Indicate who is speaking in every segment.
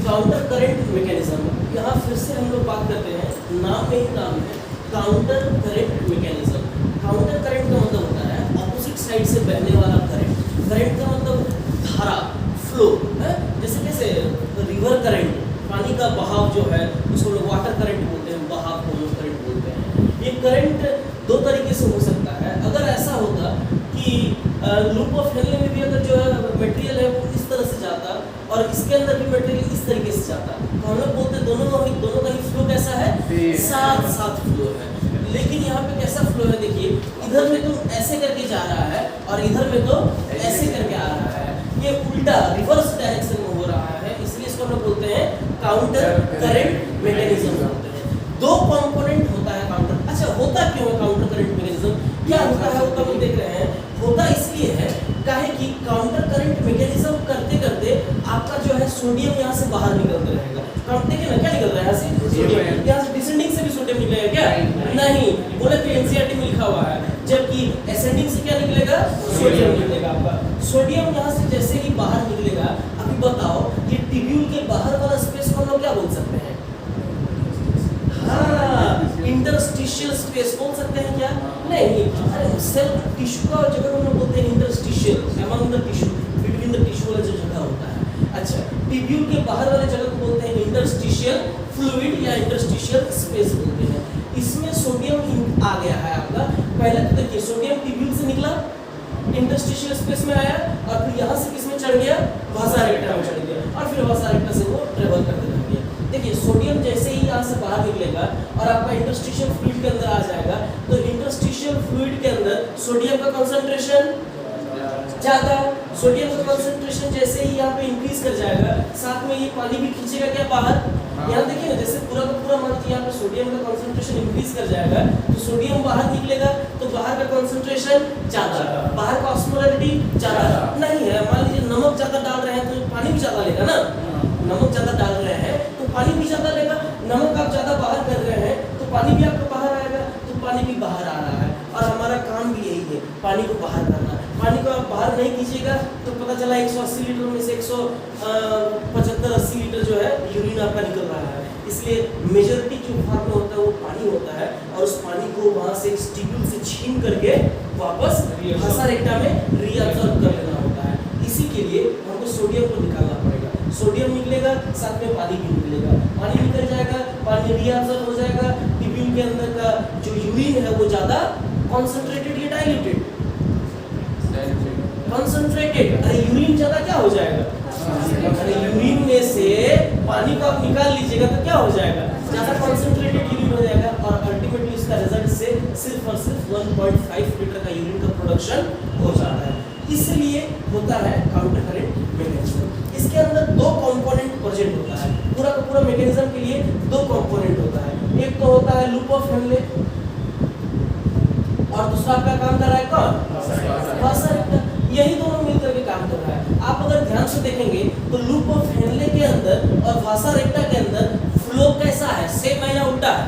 Speaker 1: Counter current mechanism, यहाँ फिर से हम लोग बात करते हैं, नाम में ही नाम है counter current mechanism. Counter current का मतलब होता है ऑपोजिट साइड से बहने वाला करंट। करंट का मतलब धारा, फ्लो है। जैसे कैसे रिवर करंट, पानी का बहाव जो है उसको लोग वाटर करंट बोलते हैं, बहाव को लोग करंट बोलते हैं। ये करंट दो तरीके से हो सकता है। अगर ऐसा होता कि लूप ऑफ हेनले में भी अगर जो है मटेरियल है वो इस तरह से जाता और इसके अंदर भी मटेरियल इस तरीके से जाता, तो हम लोग बोलते दोनों का ही फ्लो कैसा है, साथ साथ फ्लो है। लेकिन यहाँ पे कैसा फ्लो है, देखिए इधर में तो ऐसे करके जा रहा है और इधर में तो ऐसे करके आ रहा है। ये उल्टा रिवर्स डायरेक्शन में हो रहा है, इसलिए इसको हम लोग बोलते हैं काउंटर करंट मैकेनिज्म बोलते हैं। दो कंपोनेंट होता है काउंटर। अच्छा, होता क्यों है काउंटर करंट मैकेनिज्म, क्या होता है वो तो हम देख रहे हैं। होता इसलिए है काहे कि काउंटर करंट मैकेनिज्म करते करते आपका जो है सोडियम यहाँ से बाहर निकलते रहेगा। आप देखिए ना क्या निकल रहा है यहाँ से सोडियम, यहाँ से डिसेंडिंग से भी सोडियम निकलेगा क्या, नहीं बोले तो एनसीईआरटी में लिखा हुआ है। जबकि असेंडिंग से क्या निकलेगा, सोडियम निकलेगा आपका। सोडियम यहाँ से जैसे ही बाहर निकलेगा, अभी बताओ ये ट्यूब्यूल के बाहर वाला स्पेस को हम लोग क्या बोल सकते हैं, इंटरस्टिशियल स्पेस बोल सकते हैं क्या, नहीं। अरे सेल टिश्यू का जगह हम लोग बोलते हैं interstitial, among the tissue, between the tissue वाला जो जगह होता है। अच्छा, ट्यूब्यूल के बाहर वाले जगह को बोलते हैं इंटरस्टिशियल फ्लूइड या इंटरस्टिशियल स्पेस बोलते हैं। इसमें सोडियम आ गया है आपका। पहले तो देखिए सोडियम ट्यूब्यूल से निकला, इंटरस्टिशियल स्पेस में आया और फिर यहाँ से किसमें चढ़ गया, वासा रेक्टा में चढ़ गया और फिर वासा रेक्टा से वो ट्रेवल करते रह गया। देखिए सोडियम जैसे ही यहाँ से बाहर निकलेगा और आपका इंटरस्टिशियल फ्लूइड के अंदर आ जाएगा, तो इंटरस्टिशियल फ्लूइड के अंदर सोडियम का कंसंट्रेशन ज्यादा, सोडियम का कंसंट्रेशन जैसे ही यहाँ पे इंक्रीज कर जाएगा, साथ में ये पानी भी खींचेगा क्या बाहर। यहाँ देखिए ना, जैसे पूरा का पूरा मान लीजिए यहाँ पे सोडियम का कंसंट्रेशन इंक्रीज कर जाएगा, तो सोडियम बाहर निकलेगा तो बाहर का कंसंट्रेशन ज्यादा, बाहर का ऑस्मोलैरिटी ज्यादा नहीं है। मान लीजिए नमक ज्यादा डाल रहे हैं तो पानी भी ज्यादा लेगा ना, नमक ज्यादा डाल रहे हैं तो पानी भी ज्यादा लेगा। नमक आप ज्यादा बाहर कर रहे हैं तो पानी भी आपका बाहर आएगा, तो पानी भी बाहर आ रहा है। और हमारा काम भी यही है, पानी को बाहर करना। पानी को आप बाहर नहीं कीजिएगा तो पता चला 180 लीटर में से 175-80 लीटर जो है यूरिन आपका निकल रहा है। इसलिए मेजॉरिटी जो फॉर्म में होता है वो पानी होता है और उस पानी को वहां से ट्यूब्यूल से छीन करके वापस वासा रेक्टा में रीअब्सॉर्ब कर लेना होता है। इसी के लिए हमको सोडियम को निकालना पड़ेगा। सोडियम निकलेगा, साथ में पानी भी निकलेगा, पानी निकल जाएगा, पानी रीअब्सॉर्ब हो जाएगा। ट्यूब्यूल के अंदर का जो यूरिन है वो ज्यादा कॉन्सेंट्रेटेड या डाइल्यूटेड, कॉन्सेंट्रेटेड। अरे यूरिन ज्यादा क्या हो जाएगा, अरे यूरिन में से पानी को आप निकाल लीजिएगा तो क्या हो जाएगा, ज्यादा कॉन्सेंट्रेटेड यूरिन हो जाएगा और अल्टीमेटली इसका रिजल्ट से सिर्फ और सिर्फ 1.5 लीटर का यूरिन का प्रोडक्शन हो जाता है। इसलिए होता है काउंटर करंट मैकेनिज्म। इसके अंदर दो कंपोनेंट प्रेजेंट होता है। पूरा का पूरा मैकेनिज्म के लिए दो कंपोनेंट होता है। एक तो होता है लूप ऑफ हेनले और दूसरा आपका काम कर रहा है कौन, वासा रेक्टा। यही दोनों मिलकर के काम कर रहा है। आप अगर ध्यान से देखेंगे तो लूप ऑफ हेनले के अंदर और वासा रेक्टा के अंदर फ्लो कैसा है, सेम है या उल्टा है,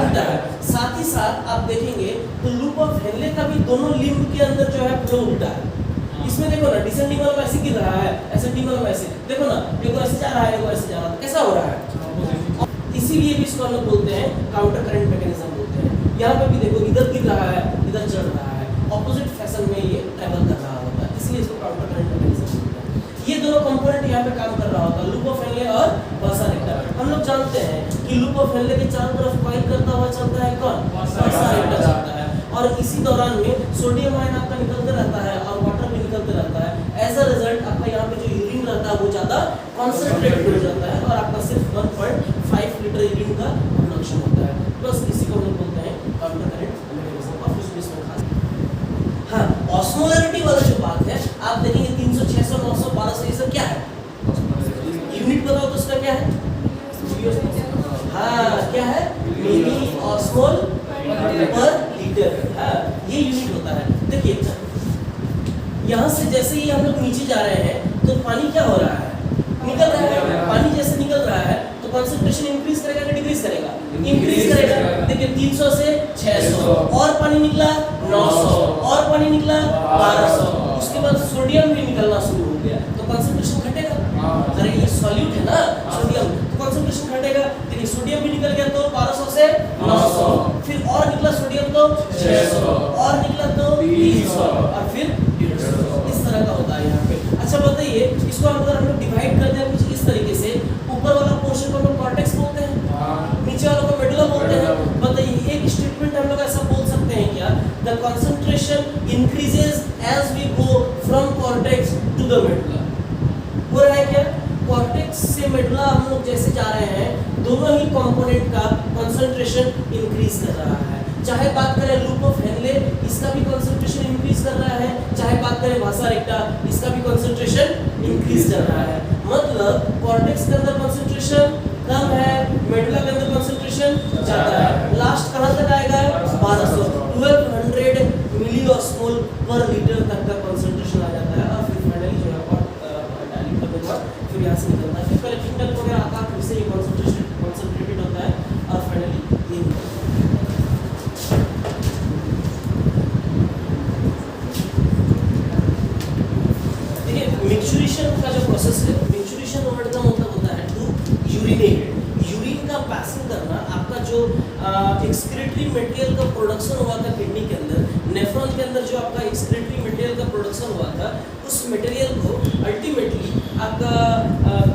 Speaker 1: उल्टा है। साथ ही साथ आप देखेंगे तो लूप ऑफ हेनले का भी दोनों लिम्ब के अंदर जो है फ्लो उल्टा है। इसमें देखो ना, डिसेंडिंग वाला ऐसे गिर रहा है, असेंडिंग वाला ऐसे, देखो ना, एगो ऐसे जा रहा है, एगो ऐसे जा रहा है, कैसा हो रहा है। इसीलिए भी इसको हम लोग बोलते हैं काउंटर करंट मैकेनिज्म बोलते हैं। यहाँ पे भी देखो, इधर गिर रहा है, इधर चढ़ रहा है, ऑपोजिट फैशन में ये ट्रैवल कर रहा होता है, इसलिए इसको काउंटर करंट मैकेनिज्म बोलते हैं। ये दोनों कंपोनेंट यहाँ पे काम कर रहा होता है, लूप ऑफ हेनले और वासा रेक्टा। हम लोग जानते हैं कि लूप ऑफ हेनले के चारों तरफ कॉइल करता हुआ चलता है कौन, वासा रेक्टा चलता है। और इसी दौरान में सोडियम आयन आपका निकलते रहता है और वाटर भी निकलते रहता है। एज अ रिजल्ट आपका यहाँ पे जो यूरिन रहता है वो ज्यादा कॉन्सेंट्रेटेड हो जाता है और आपका सिर्फ 1.5 लीटर यूरिन का प्रोडक्शन होता है। बस इसी को हम लोग बोलते हैं काउंटर करंट मैकेनिज्म। और कुछ भी इसमें खास, हाँ, ऑस्मोलैरिटी वाला जो बात है आप देखेंगे 300, 600, 900, 1200 ये सब क्या है, यूनिट बताओ तो उसका क्या है, हाँ क्या है, मिली ऑस्मोल पर लीटर। हाँ, ये यूनिट होता है। देखिए यहाँ से जैसे ही हम लोग नीचे जा रहे हैं तो पानी क्या हो रहा है, निकल रहा है। पानी जैसे निकल रहा है तो कंसंट्रेशन इंक्रीज करेगा कि डिक्रीज करेगा, इंक्रीज करेगा। देखिए 300 से 600 और पानी निकला 900 और पानी निकला 1200, उसके बाद सोडियम भी निकलना शुरू हो गया तो कंसंट्रेशन घटेगा। अरे ये सॉल्यूट है ना, सोडियम देखिए सोडियम भी निकल गया तो 1200 से 900, फिर और निकला सोडियम तो 600, और निकला तो 300, और फिर 150। इस तरह का होता है यहाँ पे। अच्छा बताइए, इसको अगर हम लोग डिवाइड कर दें कुछ इस तरीके से, ऊपर वाला पोर्शन को हम लोग कॉर्टेक्स बोलते हैं, नीचे वालों को मेडुला बोलते हैं। बताइए एक स्टेटमेंट हम लोग ऐसा बोल सकते हैं क्या, the concentration increases as we go from cortex to the medulla. हो रहा है क्या, कॉर्टेक्स से मेडुला हम लोग जैसे जा रहे हैं, दोनों ही कंपोनेंट का कंसंट्रेशन इंक्रीज कर रहा है। चाहे बात करें लूप ऑफ हेनले, इसका भी कंसंट्रेशन इंक्रीज कर रहा है, चाहे बात करें वासा रेक्टा, इसका भी कंसंट्रेशन इंक्रीज कर रहा है। मतलब कॉर्टेक्स के अंदर कंसंट्रेशन कम है, मेडुला के अंदर कंसंट्रेशन ज्यादा है। लास्ट कहां तक आएगा, 1200 मिलीऑस्मोल पर लीटर तक का कंसंट्रेशन आ जाता है। और फिर फाइनली जो है डायल्यूट करने के बाद फिर यहाँ से निकलता है, फिर पहले क्विंटल वगैरह आता है, फिर से ये कंसंट्रेटेड होता है, और फाइनली ये निकलता है। मिक्सचुरेशन का जो प्रोसेस है, मिक्सचुरेशन वर्ड का मतलब होता है टू यूरिनेट। यूरिन का पासिंग करना, आपका जो एक्सक्रीटरी मटेरियल का प्रोडक्शन हुआ था किडनी के अंदर, नेफ्रॉन के अंदर जो आपका एक्सक्रीटरी मटेरियल का प्रोडक्शन हुआ था, उस मटेरियल को अल्टीमेटली आपका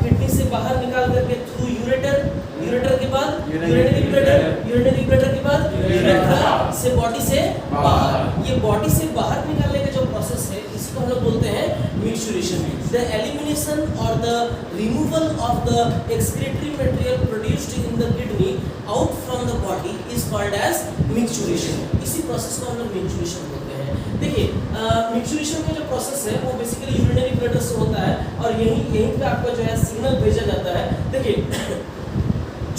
Speaker 1: किडनी से बाहर निकाल करके थ्रू यूरेटर, यूरेटर के बाद यूरिनरी ब्लैडर, यूरिनरी ब्लैडर के बाद यूरेथ्रा से बॉडी से बाहर। ये बॉडी से बाहर निकालने का जो प्रोसेस है, इसको हम लोग बोलते हैं मिक्सचुरेशन। द एलिमिनेशन और the removal of the excretory material produced in the kidney out from the body is called as micturition. इसी प्रोसेस को हम लोग मिक्सचुरेशन बोलते हैं। देखिए मिक्सचुरेशन का जो प्रोसेस है वो बेसिकली यूरिनरी ब्लैडर से होता है, और यहीं पे आपका जो है सिग्नल भेजा जाता है। देखिए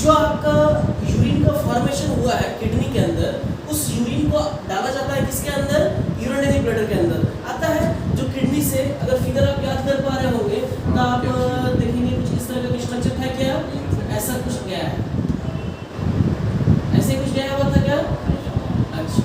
Speaker 1: जो आपका यूरिन का फॉर्मेशन हुआ है किडनी के अंदर, उस यूरिन को डाला जाता है किसके अंदर, यूरिनरी ब्लैडर के अंदर आता है। जो किडनी से अगर फिगर आप याद कर पा रहे होंगे तो आप देखेंगे कुछ इस तरह का स्ट्रक्चर था क्या, ऐसा कुछ गया है, ऐसे कुछ गया हुआ था क्या। अच्छा,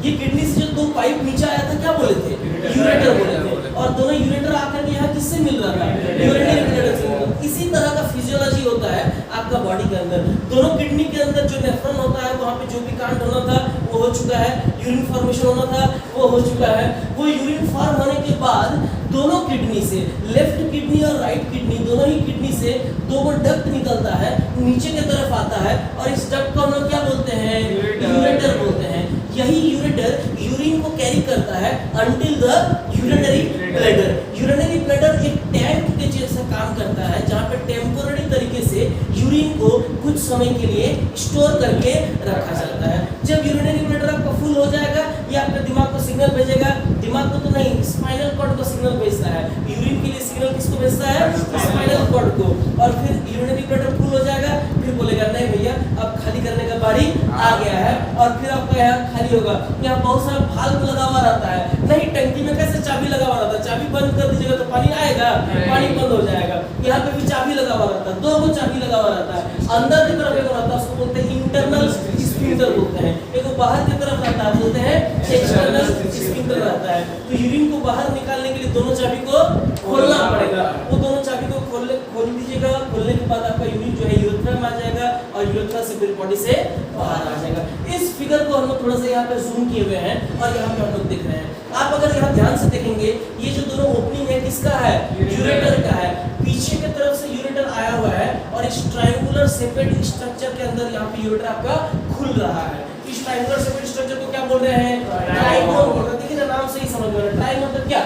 Speaker 1: ये किडनी से जो दो पाइप नीचे आया था क्या बोले थे, यूरेटर बोले थे, और दोनों यूरेटर आकर के यहाँ किससे मिल रहा था, यूरिनरी ब्लैडर से। इसी तरह का फिजियोलॉजी होता है आपका बॉडी के अंदर। दोनों किडनी के अंदर जो नेफ्रॉन होता है, वहाँ पे जो भी कांड होना था वो हो चुका है, यूरिन फॉर्मेशन होना था वो हो चुका है। वो यूरिन फॉर्म होने के बाद दोनों किडनी से, लेफ्ट किडनी और राइट किडनी, दोनों ही किडनी से दो डक्ट निकलता है, नीचे की तरफ आता है, और इस डक्ट को हम लोग क्या बोलते हैं, यूरेटर बोलते हैं। यही यूरेटर यूरिन को कैरी करता है until the urinary bladder. Urinary bladder एक टैंक के जैसा काम करता है, जहाँ पे टेम्पोररी तरीके से यूरिन को कुछ समय के लिए स्टोर करके रखा जाता है। जब यूरिनरी ब्लैडर आपका फुल हो जाएगा, ये आपके दिमाग को सिग्नल भेजेगा, दिमाग को तो नहीं, स्पाइनल कॉर्ड को सिग्नल भेजता है। यूरिन के लिए सिग्नल किसको भेजता है, स्पाइनल कॉर्ड को। और फिर यूरिनरी ब्लैडर फुल हो जाएगा, फिर बोलेगा नहीं भैया अब खाली करने का बारी आ गया है, और फिर आपका यहाँ खाली होगा। यहाँ बहुत सारा भाल्व लगा हुआ रहता है, नहीं टंकी में कैसे चाबी लगा हुआ रहता है, चाबी बंद कर दीजिएगा तो पानी आएगा, पानी बंद हो जाएगा। यहाँ पे भी चाबी लगा हुआ रहता है, दो चाबी लगा हुआ रहता है। अंदर की तरफ एक रहता है, उसको बोलते हैं इंटरनल स्फिंक्टर बोलते हैं, एक बाहर की तरफ रहता है बोलते हैं एक्सटर्नल स्फिंक्टर रहता है। तो यूरिन को बाहर निकालने के लिए दोनों चाबी को खोलना पड़ेगा। वो दोनों चाबी को खोल दीजिएगा, खोलने के बाद आपका यूरिन जो है यूरेथ्रा में आ जाएगा, और यूरेथ्रा से फिर बॉडी से बाहर आ जाएगा। इस फिगर को हम लोग थोड़ा सा यहाँ पे जूम किए हुए हैं, और यहाँ पे हम लोग देख रहे हैं। आप अगर यहाँ ध्यान से देखेंगे, ये जो दोनों ओपनिंग है किसका है, यूरेटर का है। पीछे की तरफ से यूरेटर आया हुआ है, और इस ट्रायंगुलर सेपेड स्ट्रक्चर के अंदर यहाँ पे यूरेटर आपका खुल रहा है। इस ट्रायंगुलर सेपेड स्ट्रक्चर को क्या बोल रहे हैं, ट्राइगोन बोल रहे हैं। देखिए ना नाम से ही समझ में आ रहा है, ट्राइगोन मतलब क्या,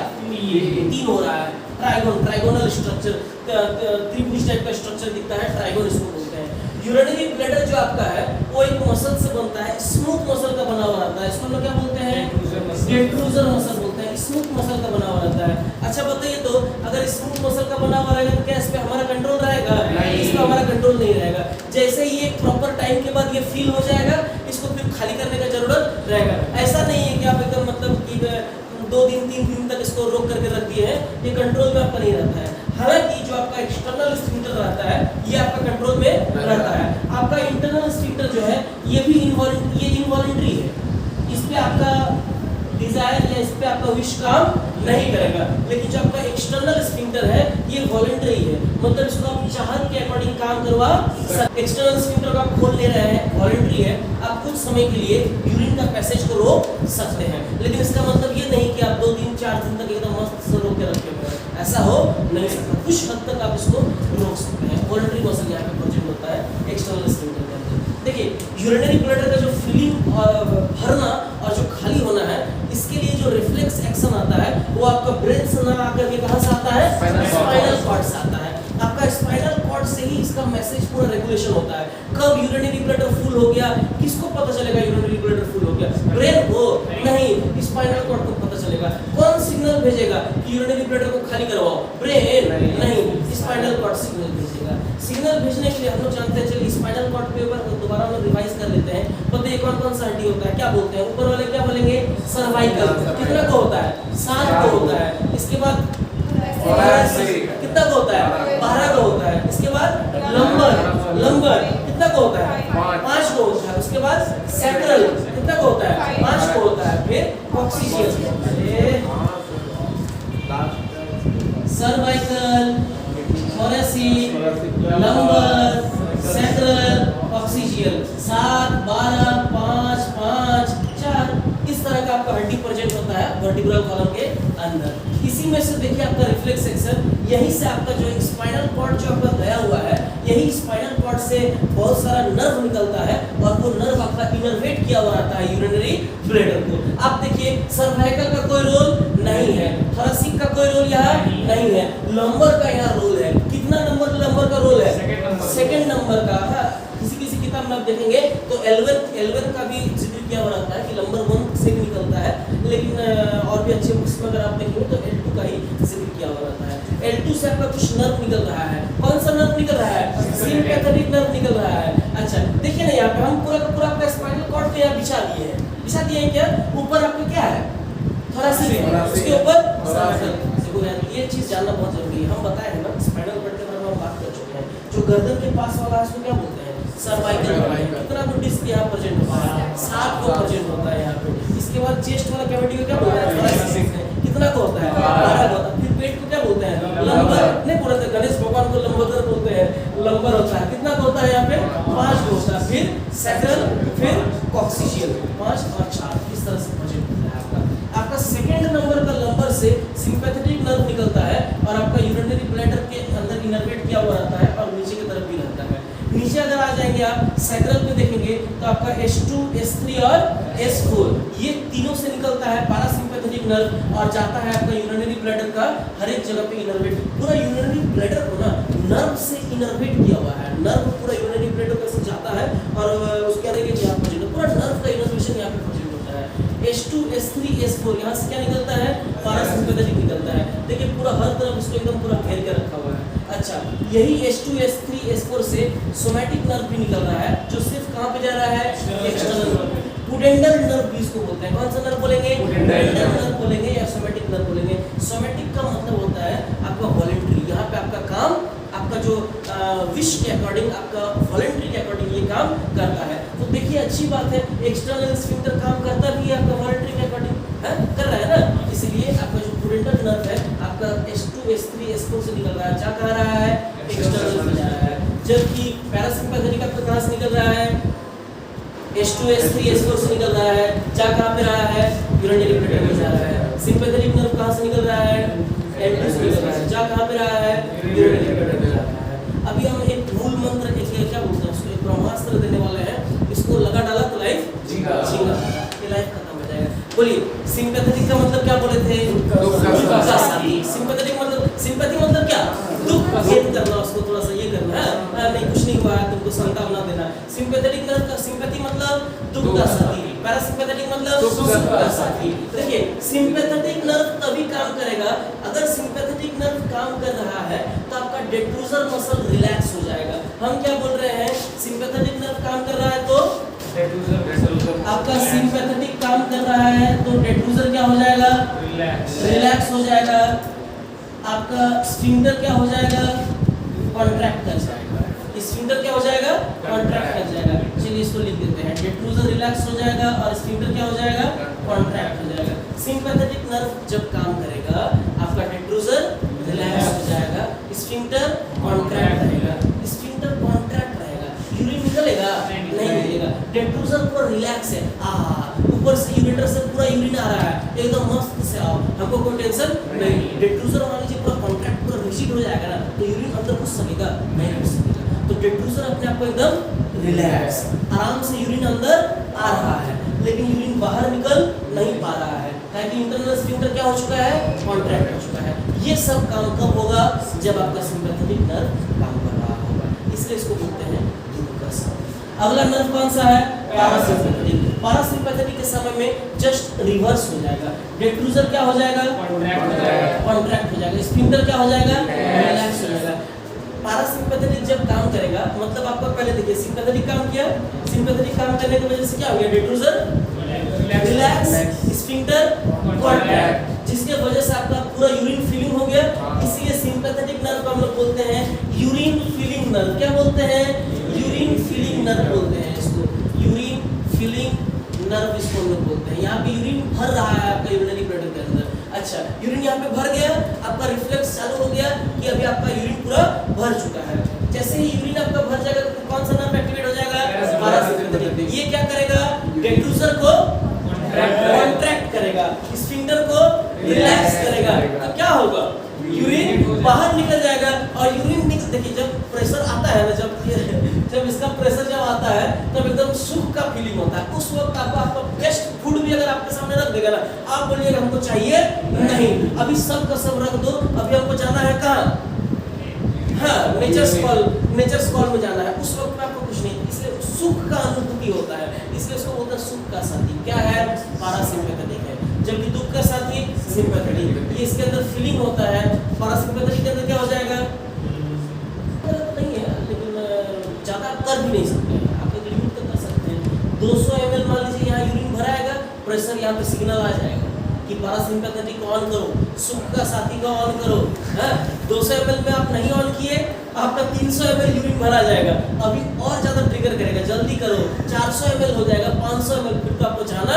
Speaker 1: तीन हो रहा है। ट्राइगोन, ट्राइगोनल स्ट्रक्चर, त्रिभुज टाइप का स्ट्रक्चर दिखता है, ट्राइगोन इसको बोलते हैं। यूरिनरी ब्लैडर जो आपका है वो एक मसल से बनता है, स्मूथ मसल का बना हुआ रहता है। इसको हम लोग क्या बोलते हैं, डेंड्रूजर मसल बोलते हैं, स्मूथ मसल का बना हुआ रहता है। अच्छा बताइए, तो अगर स्मूथ मसल का बना हुआ रहेगा तो क्या इस पे हमारा कंट्रोल रहेगा, इस पे हमारा कंट्रोल नहीं रहेगा। जैसे ही एक प्रॉपर टाइम के बाद ये फील हो जाएगा, इसको फिर खाली करने का जरूरत रहेगा। ऐसा नहीं है कि आप एकदम मतलब कि 2 दिन 3 दिन तक इसको रोक करके रख दिए हैं, ये कंट्रोल में आपका नहीं रहता है। हालांकि जो आपका एक्सटर्नल स्फिंक्टर रहता है ये आपका कंट्रोल में रहता है। आपका इंटरनल स्फिंक्टर जो है ये भी इनवॉलंटरी है, इस पे आपका डिजायर या इस पे आपका विश काम नहीं करेगा। लेकिन जो आपका एक्सटर्नल स्फिंक्टर है ये वॉलंटरी है, मतलब इसको आप चाहत के अकॉर्डिंग काम करवा हुआ एक्सटर्नल स्फिंक्टर को आप खोल ले रहे हैं, वॉलंटरी है, आप कुछ समय के लिए यूरिन का पैसेज को रोक सकते हैं, लेकिन इसका मतलब ये नहीं कि आप 2 दिन 4 दिन तक एकदम मस्त से रोक के रखे हुए हैं, ऐसा हो नहीं सकता। कुछ हद तक आप इसको रोक सकते हैं। वॉलंटरी मसल यहाँ पे प्रेजेंट होता है एक्सटर्नल स्फिंक्टर के अंदर। देखिए यूरिनरी ब्लैडर का जो फिलिंग भरना और जो खाली होना है, इसके लिए जो रिफ्लेक्स एक्शन आता है वो आपका ब्रेन से ना आकर के कहां से आता है, स्पाइनल कॉर्ड से आता है। आपका स्पाइनल कॉर्ड से ही इसका मैसेज पूरा रेगुलेशन होता है। कब यूरिनरी ब्लैडर फुल हो गया, किसको पता चलेगा यूरिनरी ब्लैडर फुल हो गया? ब्रेन को नहीं, स्पाइनल कॉर्ड को पता चलेगा। कौन सिग्नल भेजेगा कि यूरिनरी ब्लैडर को खाली करवाओ? ब्रेन नहीं, स्पाइनल कॉर्ड सिग्नल भेजेगा। सिग्नल भेजने के लिए हम लोग जानते हैं, चलिए स्पाइनल कॉर्ड पे दोबारा हम लोग रिवाइज कर लेते हैं। पता है कौन कौन सा हड्डी होता है, क्या बोलते हैं? ऊपर वाले क्या बोलेंगे? सर्वाइकल। कितना को होता है? 7 को होता है। इसके बाद कितना को होता है? 12 को होता है। इसके बाद लंबर कितना को होता है? 5 को होता है। उसके बाद सैक्रल कितना को होता है? 5 को होता है। फिर कॉक्सिशियल, सर्वाइकल, थोरेसिक, लंबर, सैक्रल, कॉक्सिशियल। 7 12 5 5 4 इस तरह का आपका हड्डी प्रेजेंट होता है वर्टिब्रल कॉलम के अंदर। इसी में से देखिए आपका रिफ्लेक्स एक्शन, यहीं से आपका जो स्पाइनल कॉर्ड जो आपका गया हुआ है, यही स्पाइनल कॉर्ड से बहुत सारा नर्व निकलता है और वो नर्व आपका इनर्वेट किया हुआ रहता है यूरिनरी ब्लैडर को। आप देखिए सर्वाइकल का कोई रोल नहीं है, थोरेसिक का कोई रोल यहाँ नहीं है, लंबर का यहाँ रोल है। कितना नंबर लंबर का रोल है? सेकंड नंबर का। हाँ, किसी किताब में आप देखेंगे तो L1 का भी जिक्र किया हुआ रहता है कि नंबर 1 से निकलता है, लेकिन और भी अच्छे बुक्स में अगर आप देखेंगे तो L2 का ही जिक्र किया हुआ रहता है। L2 से आपका कुछ नर्व निकल रहा है। कौन सा नर्व निकल रहा है? सिम्पैथेटिक नर्व निकल रहा है। अच्छा देखिए ना, यहाँ पे हम पूरा का पूरा आपका स्पाइनल कॉर्ड पे यहाँ बिछा दिए हैं क्या? ऊपर आपका क्या है? थोरेसिक है, उसके ऊपर सर्वाइकल। ये चीज जानना बहुत जरूरी है। हम बताए हैं ना स्पाइनल कॉर्ड के बारे में हम बात कर चुके हैं। जो गर्दन के पास वाला है उसको क्या बोलते हैं? सर्वाइकल। कितना को डिस्क यहाँ प्रेजेंट होता है? 7 को प्रेजेंट होता है यहाँ पे। इसके बाद चेस्ट वाला कैविटी को क्या बोलते हैं? थोरेसिक। कितना को होता है? 12 को होता है। फिर पेट को क्या बोलते हैं? लंबर। नहीं बोलते, गणेश भगवान को लंबोदर बोलते हैं, लंबर होता है। कितना को होता है यहाँ पे? 5 को होता है। फिर सैक्रल, फिर कॉक्सिशियल। 5 और 4 इस तरह से प्रेजेंट होता है आपका सेकंड नंबर का लंबर से सिंपैथेटिक नर्व निकलता है और आपका यूरिनरी ब्लैडर के अंदर इनर्वेट किया हुआ रहता है और नीचे की तरफ भी रहता है। नीचे अगर आ जाएंगे आप सैक्रल पे देखेंगे तो आपका S2, S3 और S4 ये तीनों से निकलता है पैरासिम्पैथेटिक नर्व और जाता है आपका यूरिनरी ब्लैडर का हर एक जगह पे इनर्वेट। पूरा यूरिनरी ब्लैडर को ना नर्व से इनर्वेट किया हुआ है। नर्व पूरा यूरिनरी ब्लैडर पे से जाता है और उसके आगे के यहाँ पर पूरा नर्व का इनर्वेशन यहाँ पे प्रेजेंट होता है। S2, S3, S4 यहाँ से क्या निकलता है? पैरासिम्पैथेटिक निकलता है। देखिए पूरा हर तरफ इसको एकदम पूरा घेर के रखा हुआ है। अच्छा यही S2, S3, S4 से सोमैटिक नर्व भी निकल रहा है जो सिर्फ कहाँ पे जा रहा है? External nerve. पुडेंडल नर्व भी इसको बोलते हैं। कौन सा नर्व बोलेंगे? पुडेंडल नर्व बोलेंगे या सोमैटिक नर्व बोलेंगे। सोमैटिक का मतलब होता है आपका वॉलंटरी। यहाँ पे आपका काम आपका जो विश के अकॉर्डिंग, आपका वॉलंटरी के अकॉर्डिंग ये काम करता है। तो देखिए अच्छी बात है, एक्सटर्नल स्फिंक्टर काम करता भी है आपका वॉलंटरी के अकॉर्डिंग कर रहा है ना। इसीलिए आपका जो पुडेंडल नर्व है आपका S2, S3, S4 से निकल रहा है। जा कहाँ रहा है? एक्सटर्नल में जा रहा है। जबकि पैरासिम्पैथेटिक आपका कहाँ से निकल रहा है? S2, S3, S4 से निकल रहा है। जा कहाँ पे रहा है? यूरिनरी ब्लैडर में जा रहा है। सिम्पैथेटिक नर्व कहाँ से निकल रहा है? L2 से निकल रहा है। जा कहाँ पे रहा है? यूरिनरी ब्लैडर में जा रहा है। अभी हम एक मूल मंत्र क्या बोलते हैं उसको, एक ब्रह्मास्त्र देने वाले हैं। इसको लगा डाला तो लाइफ झींगा, ये लाइफ खत्म हो जाएगा। बोलिए सिम्पैथेटिक का मतलब क्या बोले थे? दुख का साथी। सिम्पैथेटिक मतलब, सिंपैथी मतलब क्या? दुख व्यक्त करना, उसको थोड़ा सा ये करना है, नहीं कुछ नहीं हुआ है तुमको सांत्वना देना। सिम्पैथेटिक नर्व का सिंपैथी मतलब दुख का साथी, पैरासिम्पैथेटिक मतलब सुख का साथी। देखिए सिम्पैथेटिक नर्व तभी काम करेगा अगर सिम्पैथेटिक नर्व काम कर रहा है तो आपका डेट्रूजर मसल रिलैक्स हो जाएगा। हम क्या बोल रहे हैं? सिम्पैथेटिक नर्व काम कर रहा है तो आपका सिम्पैथेटिक काम कर रहा है तो डेट्रूजर क्या हो जाएगा? रिलैक्स हो जाएगा। आपका स्फिंक्टर क्या हो जाएगा? कॉन्ट्रैक्ट कर जाएगा। स्फिंक्टर क्या हो जाएगा? कॉन्ट्रैक्ट कर जाएगा। चलिए इसको लिख देते हैं। डेट्रूजर रिलैक्स हो जाएगा और स्फिंक्टर क्या हो जाएगा? कॉन्ट्रैक्ट हो जाएगा। सिम्पैथेटिक नर्व जब काम करेगा आपका डेट्रूजर रिलैक्स हो जाएगा, स्फिंक्टर कॉन्ट्रैक्ट रहेगा। स्फिंक्टर कॉन्ट्रैक्ट डेट्रूजर पूरा रिलैक्स है, ऊपर से यूरेटर से पूरा यूरिन आ रहा है, एकदम मस्त से आओ, हमको कोई टेंशन नहीं। डेट्रूजर मान लीजिए पूरा कॉन्ट्रैक्ट पूरा रिजिड हो जाएगा ना, तो यूरिन अंदर घुस सकेगा नहीं घुस सकेगा। तो डेट्रूजर अपने आप को एकदम रिलैक्स, आराम से यूरिन अंदर आ रहा है, लेकिन यूरिन बाहर निकल नहीं पा रहा है, ताकि इंटरनल स्फिंक्टर क्या हो चुका है, कॉन्ट्रैक्ट हो चुका है। ये सब काम कब होगा, जब आपका सिंपैथेटिक नर्व काम कर रहा होगा, इसलिए इसको बोलते हैं दुख। अगला नर्व कौन सा है, पैरासिम्पैथेटिक। पैरासिम्पैथेटिक के समय में जस्ट रिवर्स हो जाएगा, डेट्रूजर क्या हो जाएगा, कॉन्ट्रैक्ट हो जाएगा, स्फिंक्टर क्या हो जाएगा, रिलैक्स हो जाएगा। पैरासिम्पैथेटिक जब काम करेगा, मतलब आपका पहले देखिए सिंपैथेटिक काम किया, सिंपैथेटिक काम करने की वजह से क्या हो गया, डेट्रूजर रिलैक्स, स्फिंक्टर कॉन्ट्रैक्ट, जिसके वजह से आपका पूरा यूरिन फीलिंग हो गया। इसीलिए सिंपैथेटिक नर्व को हम लोग बोलते हैं यूरिन फीलिंग नर्व। क्या बोलते हैं, यूरिन फीलिंग नर्व बोलते हैं इसको, यूरिन फीलिंग नर्व इसको हम लोग बोलते हैं। यहाँ पे यूरिन भर रहा है आपका यूरिनरी ब्लैडर के अंदर, अच्छा यूरिन यहाँ पे भर गया, आपका रिफ्लेक्स चालू हो गया कि अभी आपका यूरिन पूरा भर चुका है। जैसे ही यूरिन आपका भर जाएगा तो कौन सा नर्व एक्टिवेट हो जाएगा, पैरासिम्पैथेटिक। ये क्या करेगा, डेट्रूजर को कॉन्ट्रैक्ट करेगा, स्फिंक्टर को रिलैक्स करेगा, तो क्या होगा, यूरिन बाहर निकल जाएगा। और यूरिन देखिए जब प्रेशर आता है ना, जब इसका प्रेशर जब आता है तब एकदम सुख का फीलिंग होता है। उस वक्त आपका बेस्ट फूड भी अगर आपके सामने रख देगा ना, आप बोलिएगा हमको चाहिए नहीं, अभी सब का सब रख दो, अभी हमको जाना है कहाँ, हाँ नेचर्स कॉल में जाना है, उस वक्त में आपको कुछ नहीं, इसलिए सुख का अनुभूति होता है, इसलिए उसको बोलते हैं सुख का साथी। क्या है, पैरासिम्पैथेटिक है, जबकि दुख का साथी सिंपैथेटिक। ये इसके अंदर फीलिंग होता है। पैरासिम्पैथेटिक के अंदर क्या हो जाएगा, नहीं है लेकिन ज़्यादा आप कर भी नहीं सकते, आप एक लिमिट तक कर सकते हैं। 200 ml मान लीजिए यहाँ यूरिन भराएगा, प्रेशर यहाँ पे सिग्नल आ जाएगा कि पैरासिम्पैथेटिक ऑन करो, सुख का साथी का ऑन करो। 200 ml में आप नहीं ऑन किए, आपका 300 ml यूरिन भरा जाएगा, अभी और ज़्यादा ट्रिगर करेगा, जल्दी करो, 400 ml हो जाएगा, 500 ml, फिर तो आपको जाना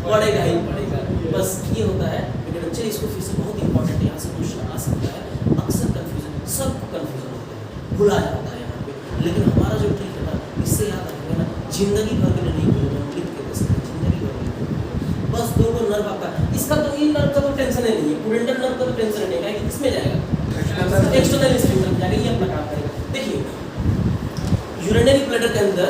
Speaker 1: पड़ेगा ही पड़ेगा। बस ये होता है। लेकिन चलिए इसको फिर से, बहुत इंपॉर्टेंट है, यहाँ से क्वेश्चन आ सकता है। अक्सर कन्फ्यूजन, सबको कन्फ्यूजन होता है, भुला जाता है यहाँ पे, लेकिन हमारा जो ट्रिक है ना, इससे याद रखेंगे ना, जिंदगी भर के लिए नहीं भूलेंगे, ट्रिक के वजह से जिंदगी भर के लिए। बस दो नर्व आपका, इसका तो इन नर्व का तो टेंशन ही नहीं है, पुडेंटल नर्व का तो टेंशन नहीं है, किसमें जाएगा, एक्सटर्नल स्फिंक्टर में जाएगा, ये अपना काम करेगा। देखिए यूरिनरी ब्लैडर के अंदर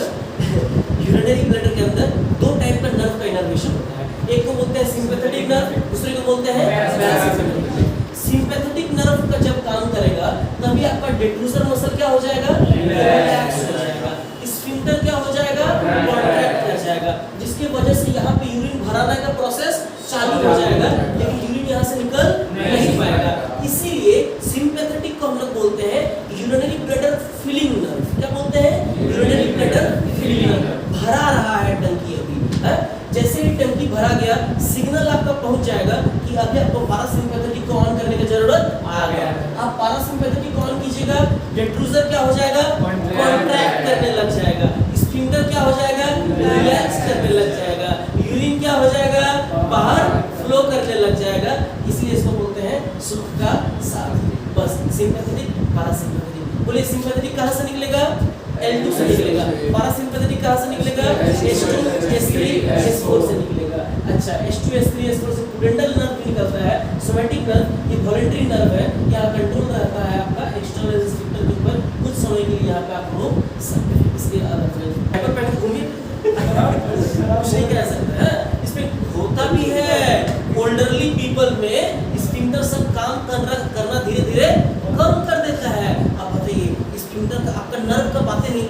Speaker 1: यूरिनरी ब्लैडर के अंदर दो टाइप का नर्व का इनर्वेशन होता है, एक को बोलते हैं सिंपैथेटिक नर्व, दूसरे को बोलते हैं पैरासिम्पैथेटिक। सिंपैथेटिक नर्व का जब काम करेगा तभी आपका डेट्रूजर मसल क्या हो जाएगा, रिलैक्स हो जाएगा, स्फिंक्टर क्या हो जाएगा, कॉन्ट्रैक्ट हो जाएगा, जिसकी वजह से यहाँ पे यूरिन भराने का प्रोसेस चालू हो जाएगा, लेकिन यूरिन यहाँ से निकल नहीं पाएगा। इसीलिए सिंपैथेटिक को हम लोग बोलते हैं यूरिनरी ब्लैडर फिलिंग नर्व। क्या बोलते हैं, यूरिनरी ब्लैडर फिलिंग नर्व। भरा रहा है टंकी अभी, जैसे ही टंकी भरा गया, सिग्नल आपका पहुंच जाएगा कि अभी आपको पैरासिम्पैथेटिक को ऑन करने की जरूरत आ गया। आप पैरासिम्पैथेटिक ऑन कीजिएगा, डेट्रूजर क्या हो जाएगा, कॉन्ट्रैक्ट करने लग जाएगा, स्फिंक्टर क्या हो जाएगा, रिलैक्स करने लग जाएगा, यूरिन क्या हो जाएगा, बाहर फ्लो करने लग जाएगा। इसलिए इसको बोलते हैं सुख का साथी। बस सिंपैथेटिक, पैरासिम्पैथेटिक। बोलिए सिंपैथेटिक कहाँ से निकलेगा, L2 से निकलेगा, पैरासिम्पैथेटिक कहाँ से निकलेगा, H2 S3 S4 से निकलेगा। अच्छा H2 S3 S4 से पुडेंटल नर्व भी निकलता है, सोमैटिक नर्व ये वॉलंटरी नर्व है, यहाँ कंट्रोल रहता है आपका एक्सटर्नल स्फिंक्टर के ऊपर, कुछ समय के लिए यहाँ पे आप रोक सकते हैं। इसके हाइपरपेनिक घूमिए कुछ नहीं कह सकते हैं, इसमें होता भी है ओल्डरली पीपल में स्फिंक्टर सब काम करना धीरे धीरे कम कर देता है। आप बताइए स्फिंक्टर का आपका नर्व का बातें नहीं,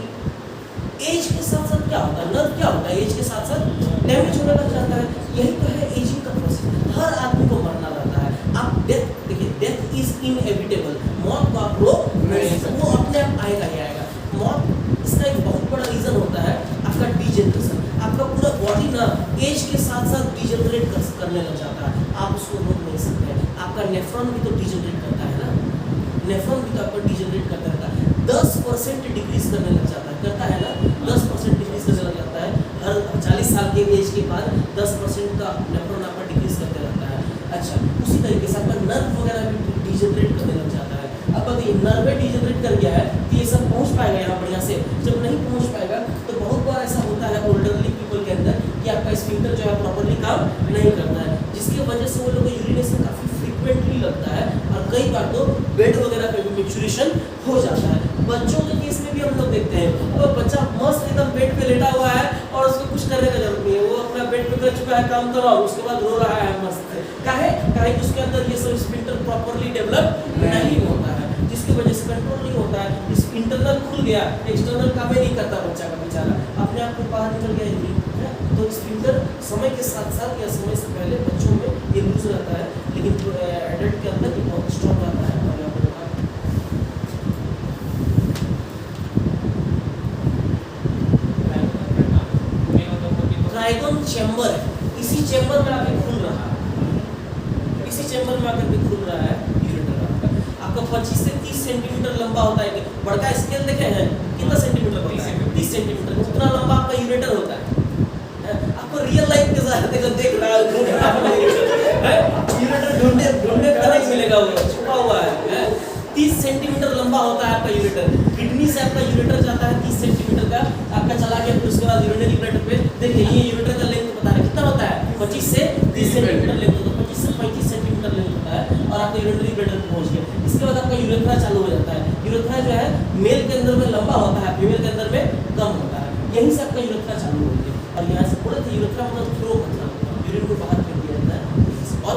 Speaker 1: एज के साथ साथ क्या होता है, नर्व क्या होता है, एज के साथ साथ डैमेज होने लग जाता है। यही तो है एजिंग का प्रोसेस, हर आदमी को मरना रहता है। आप डेथ देखिए, डेथ इज इनएविटेबल, मौत को आप रोक नहीं सकते, वो अपने आप आएगा ही आएगा। मौत इसका एक बहुत बड़ा रीजन होता है आपका डिजेनरेशन। आपका पूरा बॉडी ना एज के साथ साथ डिजेनरेट करने लग जाता है, आप उसको रोक नहीं सकते। आपका नेफ्रॉन भी तो डिजेनरेट करता है ना, नेफ्रॉन भी तो आपका डिजेनरेट करता रहता है, 10% डिक्रीज करने लग जाता है, करता है ना, 10% डिक्रीज करने लग जाता है। हर 40 साल के एज के बाद 10% का नेफ्रॉन आपका डिक्रीज करते रहता है। अच्छा उसी तरीके से आपका नर्व वगैरह भी डिजेनरेट करने लग जाता है। अब बताइए नर्व डिजेनरेट कर गया है तो ये सब पहुंच पाएगा यहाँ बढ़िया से, जब नहीं पहुंच पाएगा तो बहुत बार ऐसा होता है ओल्डरली बेड वगैरह पे भी मैच्योरेशन हो जाता है। बच्चों के केस में भी हम लोग देखते हैं, अब बच्चा मस्त एकदम बेड पे लेटा हुआ है और उसको कुछ करने का जरूरत नहीं है, वो अपना बेड पे कर चुका है काम करो, उसके बाद रो रहा है मस्त। काहे कि उसके अंदर ये सब स्फिंक्टर प्रॉपर्ली डेवलप नहीं होता है, जिसकी वजह से कंट्रोल नहीं होता है, इस इंटरनल खुल गया, एक्सटर्नल काम ही नहीं करता बच्चा का बेचारा, अपने आप को बाहर निकल गया है। तो स्फिंक्टर समय के साथ साथ या समय से पहले बच्चों में ये लूज रहता है, लेकिन एडल्ट के अंदर ये बहुत स्ट्रॉन्ग रहता है। ट्राइगोन चैम्बर है, इसी चैम्बर में आके खुल रहा है, इसी चैम्बर में आकर के खुल रहा है यूरेटर। आपका 25 से 30 सेंटीमीटर लंबा होता है, बड़का स्केल देखे हैं कितना सेंटीमीटर होता है, 30 सेंटीमीटर, उतना लंबा आपका यूरेटर होता है। आपको रियल लाइफ के साथ देख रहा है यूरेटर ढूंढने का नहीं मिलेगा, वो छुपा हुआ है। 30 सेंटीमीटर लंबा होता है आपका यूरेटर, किडनी से आपका यूरेटर जाता है 30 सेंटीमीटर का, आपका चला गया, फिर उसके बाद यूरिनरी ब्लैडर पे देखिए ये यूरेटर का लेंथ बता रहा है कितना होता है, 25 से 30 सेंटीमीटर लेंथ होता है, 25 से 35 सेंटीमीटर लेंथ होता है, और आपका यूरिनरी ब्लैडर पे पहुंच गया। इसके बाद आपका यूरेथ्रा चालू हो जाता है। यूरेथ्रा जो है मेल के अंदर में लंबा होता है, फीमेल के अंदर में कम होता है, यहीं से आपका यूरेथ्रा चालू हो गया। और यहाँ से बोले थे यूरेथ्रा मतलब फ्लो करना, यूरिन को बाहर कर दिया जाता है। और